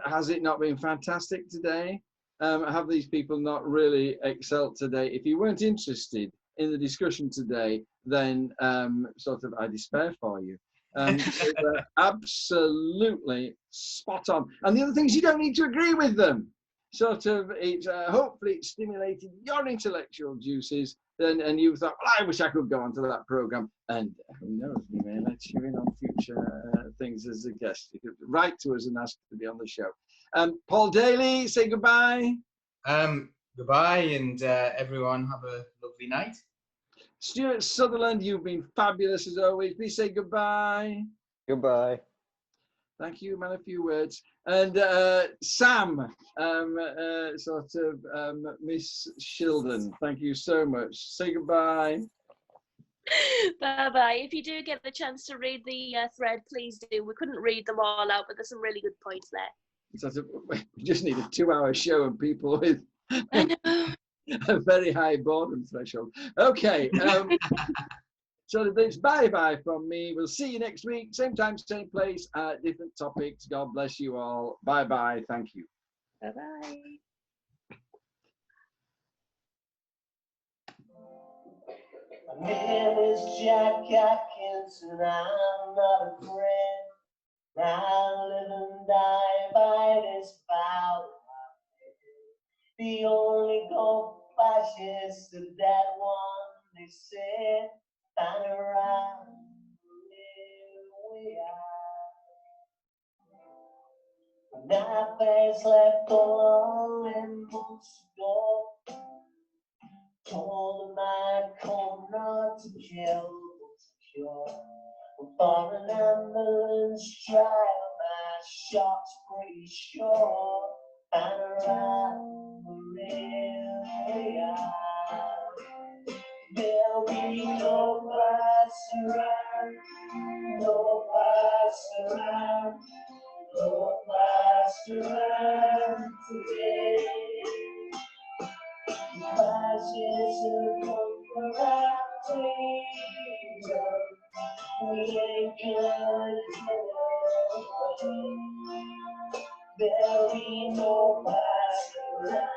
Has it not been fantastic today? Have these people not really excelled today? If you weren't interested in the discussion today, then sort of I despair for you. They were absolutely spot on. And the other thing is, you don't need to agree with them. Sort of, it's hopefully it stimulated your intellectual juices, and you thought, well, I wish I could go onto that program. And who knows, we may let you in on future things as a guest. You could write to us and ask to be on the show. Paul Daly, say goodbye. Goodbye, and everyone have a lovely night. Stuart Sutherland, you've been fabulous as always. Please say goodbye. Goodbye. Thank you, man. A few words. And Sam, Miss Shilden, thank you so much. Say goodbye. Bye-bye. If you do get the chance to read the thread, please do. We couldn't read them all out, but there's some really good points there. We just need a 2-hour show and people with I know. a very high boredom threshold. Okay. So it's bye-bye from me. We'll see you next week. Same time, same place, different topics. God bless you all. Bye-bye. Thank you. Bye-bye. My name is Jack Atkins, and I'm not a friend. I live and die by this vow. The only gold flash is that one they said, find around where we are. My nightmares left all in months ago. Told him I'd come not to kill, but to cure. For an ambulance trial, my shot's pretty sure. Find around where we are. There'll be no pass around, no pass around, no pass around today. Flashes of comfort out freedom. We ain't gonna get away. There'll be no pass around.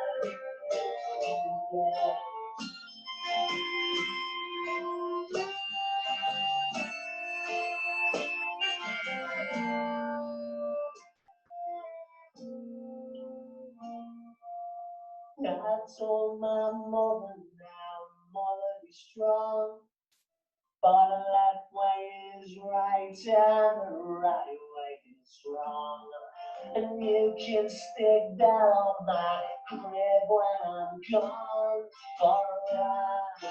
I told my mother now, mother, be strong. But the left way is right and the right way is wrong. And you can stick down my crib when I'm gone. For a ride,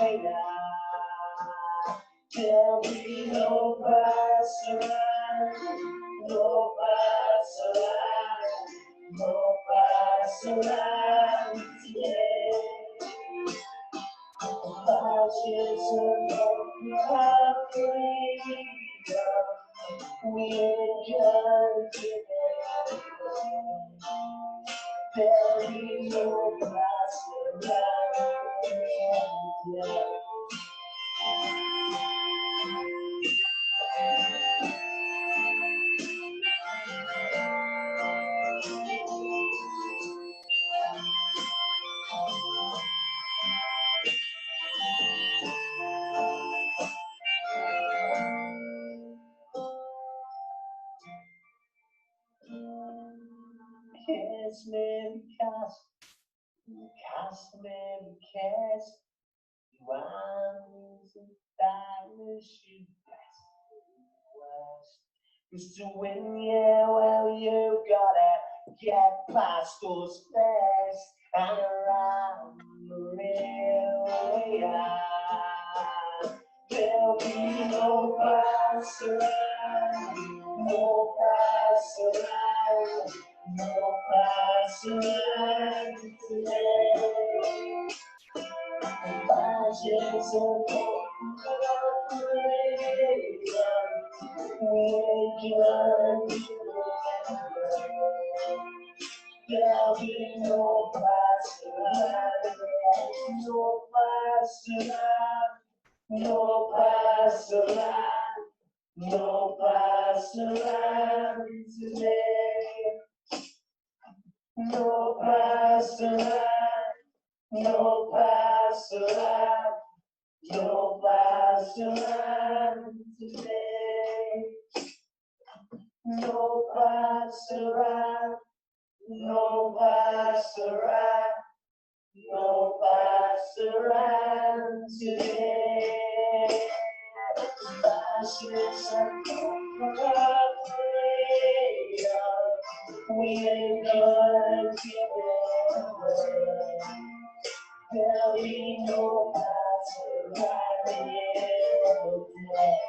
way down. There'll be no pass around, no pass around, no pass around today. Flashes of our freedom, we ain't gonna give it away. There'll be no pass around. Cast me, cast me, cast. Ones and darkness you best west. Cause to win, yeah, well, you gotta get past those flares and around the railway yard. There'll be no pass around, no pass around, no pass around today. Passions of there'll be no pass around, no pass around, no pass around, no pass around today. No pass around, no pass around, no pass around today. No pass around, no pass around, no pass around today. Ashes and we ain't gonna give it away. There'll be no pass around here today.